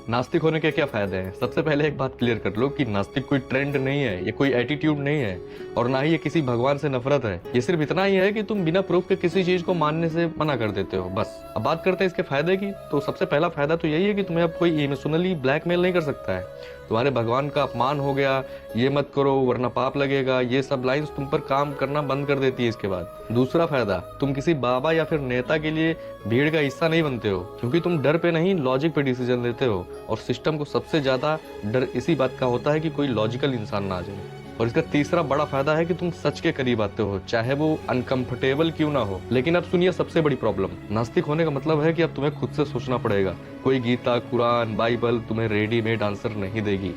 नास्तिक होने के क्या फायदे हैं? सबसे पहले एक बात क्लियर कर लो कि नास्तिक कोई ट्रेंड नहीं है, ये कोई एटीट्यूड नहीं है और ना ही ये किसी भगवान से नफरत है। ये सिर्फ इतना ही है कि तुम बिना प्रूफ के किसी चीज को मानने से मना कर देते हो, बस। अब बात करते हैं इसके फायदे की। तो सबसे पहला फायदा तो यही है कि तुम्हें अब कोई इमोशनली ब्लैकमेल नहीं कर सकता है। तुम्हारे भगवान का अपमान हो गया, ये मत करो वरना पाप लगेगा, ये सब लाइंस तुम पर काम करना बंद कर देती है इसके बाद। दूसरा फायदा, तुम किसी बाबा या फिर नेता के लिए भीड़ का हिस्सा नहीं बनते हो, क्योंकि तुम डर पे नहीं लॉजिक पे डिसीजन लेते हो। और सिस्टम को सबसे ज्यादा डर इसी बात का होता है कि कोई लॉजिकल इंसान ना आ जाए। और इसका तीसरा बड़ा फायदा है कि तुम सच के करीब आते हो, चाहे वो अनकंफर्टेबल क्यों ना हो। लेकिन अब सुनिए सबसे बड़ी प्रॉब्लम, नास्तिक होने का मतलब है कि अब तुम्हें खुद से सोचना पड़ेगा। कोई गीता, कुरान, बाइबल तुम्हें रेडीमेड आंसर नहीं देगी।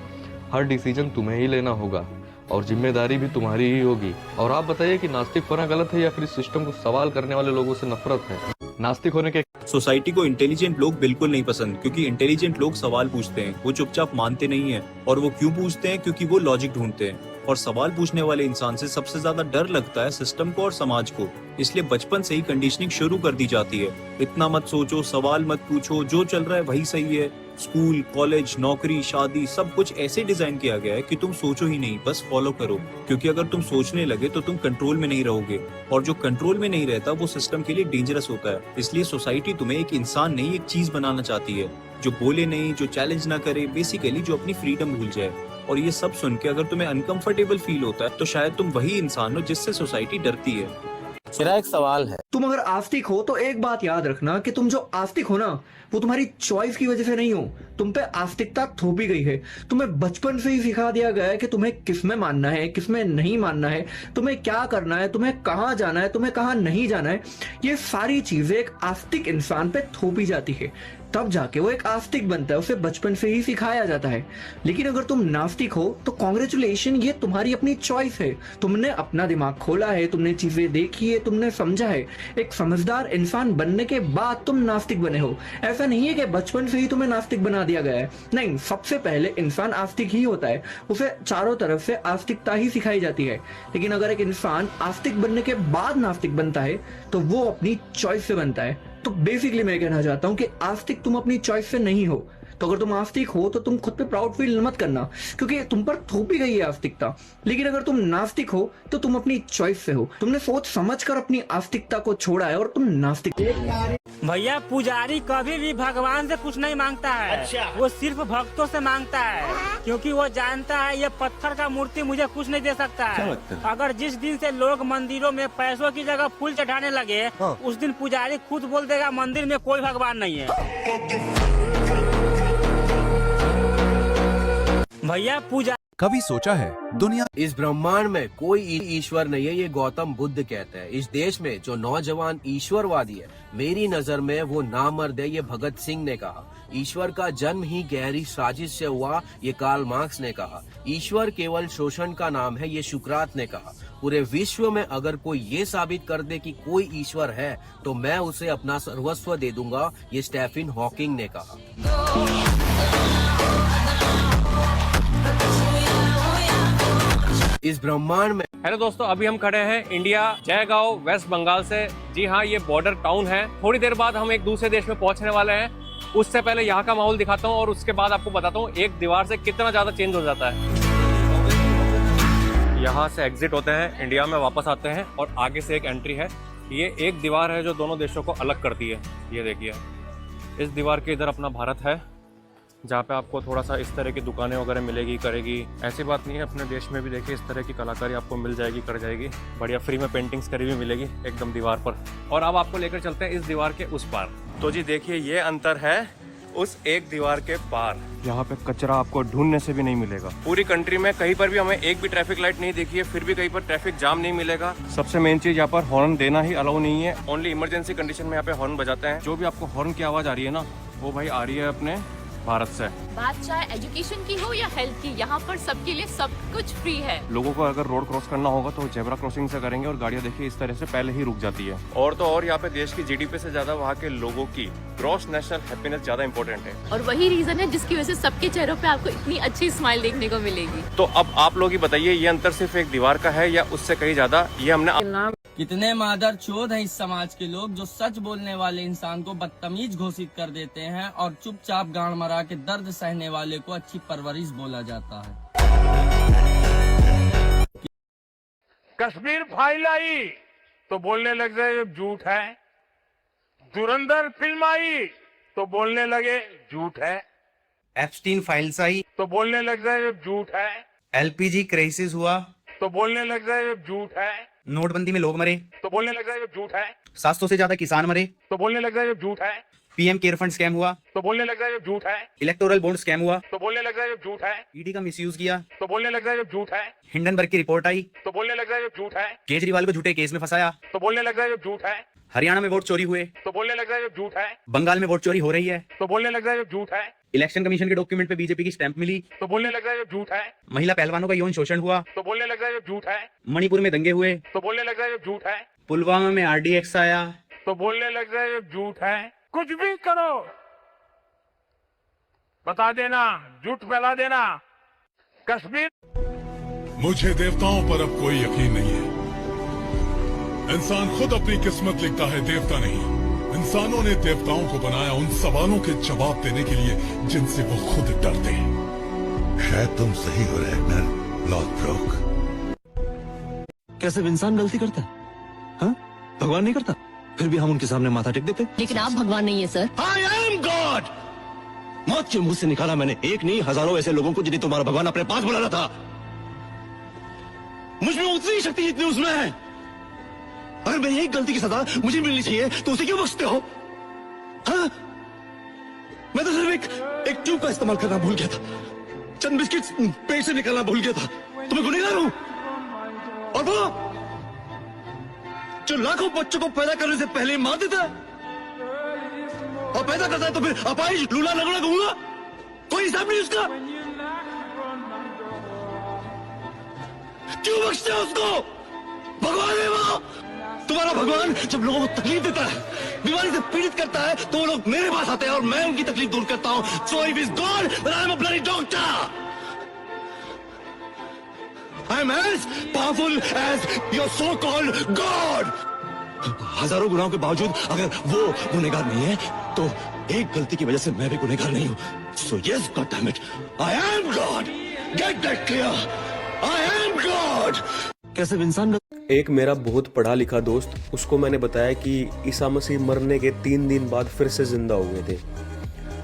हर डिसीजन तुम्हें ही लेना होगा और जिम्मेदारी भी तुम्हारी ही होगी। और आप बताइए कि नास्तिक होना गलत है या फिर इस सिस्टम को सवाल करने वाले लोगों से नफरत है? नास्तिक होने के सोसाइटी को इंटेलिजेंट लोग बिल्कुल नहीं पसंद, क्योंकि इंटेलिजेंट लोग सवाल पूछते हैं, वो चुपचाप मानते नहीं है। और वो क्यों पूछते हैं? क्योंकि वो लॉजिक ढूंढते हैं। और सवाल पूछने वाले इंसान से सबसे ज्यादा डर लगता है सिस्टम को और समाज को। इसलिए बचपन से ही कंडीशनिंग शुरू कर दी जाती है, इतना मत सोचो, सवाल मत पूछो, जो चल रहा है वही सही है। स्कूल, कॉलेज, नौकरी, शादी, सब कुछ ऐसे डिजाइन किया गया है कि तुम सोचो ही नहीं, बस फॉलो करो। क्योंकि अगर तुम सोचने लगे तो तुम कंट्रोल में नहीं रहोगे, और जो कंट्रोल में नहीं रहता वो सिस्टम के लिए डेंजरस होता है। इसलिए सोसाइटी तुम्हें एक इंसान नहीं, एक चीज बनाना चाहती है, जो बोले नहीं, जो चैलेंज ना करे, बेसिकली जो अपनी फ्रीडम भूल जाए। और ये सब सुन के अगर तुम्हें अनकंफर्टेबल फील होता है तो शायद तुम वही इंसान हो जिससे सोसाइटी डरती है। मेरा एक सवाल है, तुम अगर आस्तिक हो तो एक बात याद रखना कि तुम जो आस्तिक हो ना, वो तुम्हारी चॉइस की वजह से नहीं हो। तुम पे आस्तिकता थोपी गई है। तुम्हें बचपन से ही सिखा दिया गया है कि तुम्हें किसमें मानना है, किसमें नहीं मानना है, तुम्हें क्या करना है, तुम्हें कहाँ जाना है, तुम्हें कहाँ नहीं जाना है। ये सारी चीजें एक आस्तिक इंसान पे थोपी जाती है, तब जाके वो एक आस्तिक बनता है। उसे बचपन से ही सिखाया जाता है। लेकिन अगर तुम नास्तिक हो तो कॉन्ग्रेचुलेशन, ये तुम्हारी अपनी चॉइस है। तुमने अपना दिमाग खोला है, तुमने चीजें देखी है, तुमने समझा है। एक समझदार इंसान बनने के बाद तुम नास्तिक बने हो। ऐसा नहीं है कि बचपन से ही तुम्हें नास्तिक बना दिया गया है, नहीं। सबसे पहले इंसान आस्तिक ही होता है, उसे चारों तरफ से आस्तिकता ही सिखाई जाती है। लेकिन अगर एक इंसान आस्तिक बनने के बाद नास्तिक बनता है तो वो अपनी चॉइस से बनता है। तो बेसिकली मैं कहना चाहता हूं कि आस्तिक तुम अपनी चॉइस से नहीं हो। तो अगर तुम आस्तिक हो तो तुम खुद पे प्राउड फील मत करना, क्योंकि तुम पर थोपी गई है आस्तिकता। लेकिन अगर तुम नास्तिक हो तो तुम अपनी चॉइस से हो। तुमने सोच समझकर अपनी आस्तिकता को छोड़ा है और तुम नास्तिक। भैया, पुजारी कभी भी भगवान से कुछ नहीं मांगता है। अच्छा। वो सिर्फ भक्तों से मांगता है, क्योंकि वो जानता है ये पत्थर का मूर्ति मुझे कुछ नहीं दे सकता है। अगर जिस दिन से लोग मंदिरों में पैसों की जगह फूल चढ़ाने लगे, उस दिन पुजारी खुद बोल देगा मंदिर में कोई भगवान नहीं है। भैया, पूजा कभी सोचा है दुनिया इस ब्रह्मांड में कोई ईश्वर नहीं है, ये गौतम बुद्ध कहते हैं। इस देश में जो नौजवान ईश्वरवादी है, मेरी नजर में वो नामर्द है, ये भगत सिंह ने कहा। ईश्वर का जन्म ही गहरी साजिश से हुआ, ये कार्ल मार्क्स ने कहा। ईश्वर केवल शोषण का नाम है, ये सुकरात ने कहा। पूरे विश्व में अगर कोई ये साबित कर दे कि कोई ईश्वर है तो मैं उसे अपना सर्वस्व दे दूंगा, ये स्टीफन हॉकिंग ने कहा। इस ब्रह्मांड में हेलो दोस्तों, अभी हम खड़े हैं इंडिया जयगांव वेस्ट बंगाल से। जी हाँ, ये बॉर्डर टाउन है। थोड़ी देर बाद हम एक दूसरे देश में पहुंचने वाले हैं। उससे पहले यहाँ का माहौल दिखाता हूँ और उसके बाद आपको बताता हूँ एक दीवार से कितना ज्यादा चेंज हो जाता है। यहाँ से एग्जिट होते हैं, इंडिया में वापस आते हैं और आगे से एक एंट्री है। ये एक दीवार है जो दोनों देशों को अलग करती है। ये देखिए, इस दीवार के इधर अपना भारत है, जहाँ पे आपको थोड़ा सा इस तरह की दुकानें वगैरह मिलेगी, करेगी। ऐसी बात नहीं है, अपने देश में भी देखिए इस तरह की कलाकारी आपको मिल जाएगी, कर जाएगी। बढ़िया फ्री में पेंटिंग्स करी हुई मिलेगी एकदम दीवार पर। और अब आपको लेकर चलते हैं इस दीवार के उस पार। तो जी देखिए, ये अंतर है उस एक दीवार के पार। यहाँ पे कचरा आपको ढूंढने से भी नहीं मिलेगा। पूरी कंट्री में कहीं पर भी हमें एक भी ट्रैफिक लाइट नहीं देखी है, फिर भी कहीं पर ट्रैफिक जाम नहीं मिलेगा। सबसे मेन चीज, यहाँ पर हॉर्न देना ही अलाउ नहीं है। ओनली इमरजेंसी कंडीशन में यहाँ पे हॉर्न बजाते हैं। जो भी आपको हॉर्न की आवाज आ रही है ना, वो भाई आ रही है अपने भारत से। बात चाहे एजुकेशन की हो या हेल्थ की, यहाँ पर सबके लिए सब कुछ फ्री है। लोगों को अगर रोड क्रॉस करना होगा तो जेब्रा क्रॉसिंग से करेंगे और गाड़ियाँ देखिए इस तरह से पहले ही रुक जाती है। और तो और यहाँ पे देश की जीडीपी से ज्यादा वहाँ के लोगों की ग्रॉस नेशनल हैप्पीनेस ज्यादा इंपॉर्टेंट है। और वही रीजन है जिसकी वजह से सबके चेहरों पे आपको इतनी अच्छी स्माइल देखने को मिलेगी। तो अब आप लोग ही बताइए, ये अंतर सिर्फ एक दीवार का है या उससे कहीं ज्यादा? ये हमने कितने मादर चोद हैं इस समाज के लोग जो सच बोलने वाले इंसान को बदतमीज घोषित कर देते हैं और चुपचाप गांड मरा के दर्द सहने वाले को अच्छी परवरिश बोला जाता है। कश्मीर फाइल आई तो बोलने लग गए झूठ है, धुरंधर फिल्म आई तो बोलने लगे झूठ है, एप्स्टीन फाइल्स आई तो बोलने लग गए झूठ है, एलपीजी क्राइसिस हुआ तो बोलने लग गए झूठ है, नोटबंदी में लोग मरे तो बोलने लग गए झूठ है, 700 से ज्यादा किसान मरे तो बोलने लग गए झूठ है, पीएम केयर फंड स्कैम हुआ तो बोलने लग गए झूठ है, इलेक्टोरल बॉन्ड स्कैम हुआ तो बोलने लग गए झूठ है, ईडी का मिसयूज किया तो बोलने लग गए झूठ है, हिंडनबर्ग की रिपोर्ट आई तो बोलने लग गए झूठ है, केजरीवाल को झूठे केस में फंसाया तो बोलने लग गए झूठ है, हरियाणा में वोट चोरी हुए तो बोलने लग गए झूठ है, बंगाल में वोट चोरी हो रही है तो बोलने लग गए झूठ है, इलेक्शन कमीशन के डॉक्यूमेंट पे बीजेपी की स्टैंप मिली तो बोलने लग गए झूठ है, महिला पहलवानों का यौन शोषण हुआ तो बोलने लग गए झूठ है, मणिपुर में दंगे हुए तो बोलने लग गए झूठ है, पुलवामा में आरडीएक्स आया तो बोलने लग गए झूठ है। कुछ भी करो, बता देना, झूठ फैला देना। कश्मीर मुझे देवताओं पर अब कोई यकीन नहीं है। इंसान खुद अपनी किस्मत लिखता है, देवता नहीं। इंसानों ने देवताओं को बनाया उन सवालों के जवाब देने के लिए जिनसे वो खुद डरते हैं। शायद तुम सही हो रैगनर, लॉर्ड ब्रोक। क्या सिर्फ इंसान गलती करता है? हाँ? भगवान नहीं करता? फिर भी हम उनके सामने माथा टेक देते। लेकिन आप भगवान नहीं है सर। I am God. मौत के मुंह से निकाला मैंने एक नहीं हजारों ऐसे लोगों को जिन्हें तुम्हारा भगवान अपने पास बुलाना था। मुझ में उतनी शक्ति जितनी उसमें है। अगर मेरी एक गलती की सजा मुझे मिलनी चाहिए तो उसे क्यों बख्शते हो? हाँ? मैं तो सिर्फ एक ट्यूब का इस्तेमाल करना भूल गया था, चंद बिस्किट्स पेट से निकालना भूल गया था। तो मैं गुनहगार हूं। और वो जो लाखों बच्चों को पैदा करने से पहले मार देता है और पैदा करता है तो फिर अपाहिज लूला लगड़ा कहूंगा? कोई हिसाब नहीं उसका। क्यों बख्शते हो उसको? भगवान है वो। तुम्हारा भगवान जब लोगों को तकलीफ देता है, बीमारी से पीड़ित करता है, तो वो लोग मेरे पास आते हैं और मैं उनकी तकलीफ दूर करता हूं। So if he's God, then I'm a bloody doctor. I'm as powerful as your so-called God. हजारों गुनाहों के बावजूद अगर वो गुनहगार नहीं है तो एक गलती की वजह से मैं भी गुनहगार नहीं हूं। So yes, God damn it, I am God. Get that clear. I am God. कैसे इंसान? एक मेरा बहुत पढ़ा लिखा दोस्त, उसको मैंने बताया कि ईसा मसीह मरने के 3 दिन बाद फिर से जिंदा हुए थे।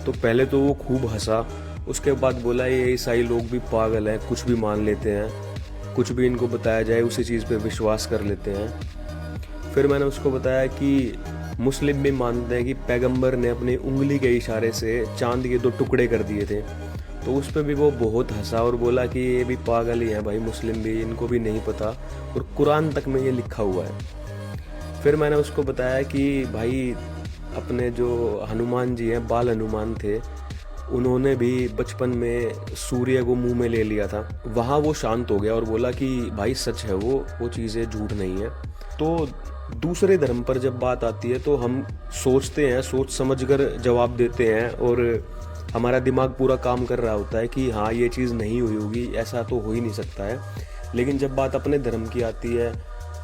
तो पहले तो वो खूब हंसा, उसके बाद बोला ये ईसाई लोग भी पागल हैं, कुछ भी मान लेते हैं, कुछ भी इनको बताया जाए उसी चीज़ पे विश्वास कर लेते हैं। फिर मैंने उसको बताया कि मुस्लिम भी मानते हैं कि पैगंबर ने अपनी उंगली के इशारे से चांद के 2 टुकड़े कर दिए थे। तो उस पर भी वो बहुत हंसा और बोला कि ये भी पागल ही हैं भाई, मुस्लिम भी, इनको भी नहीं पता और कुरान तक में ये लिखा हुआ है। फिर मैंने उसको बताया कि भाई अपने जो हनुमान जी हैं, बाल हनुमान थे, उन्होंने भी बचपन में सूर्य को मुंह में ले लिया था। वहाँ वो शांत हो गया और बोला कि भाई सच है वो चीज़ें झूठ नहीं है। तो दूसरे धर्म पर जब बात आती है तो हम सोचते हैं, सोच समझकर जवाब देते हैं और हमारा दिमाग पूरा काम कर रहा होता है कि हाँ ये चीज़ नहीं हुई होगी, ऐसा तो हो ही नहीं सकता है। लेकिन जब बात अपने धर्म की आती है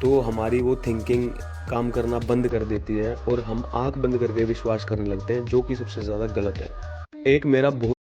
तो हमारी वो थिंकिंग काम करना बंद कर देती है और हम आंख बंद करके विश्वास करने लगते हैं, जो कि सबसे ज़्यादा गलत है। एक मेरा बहुत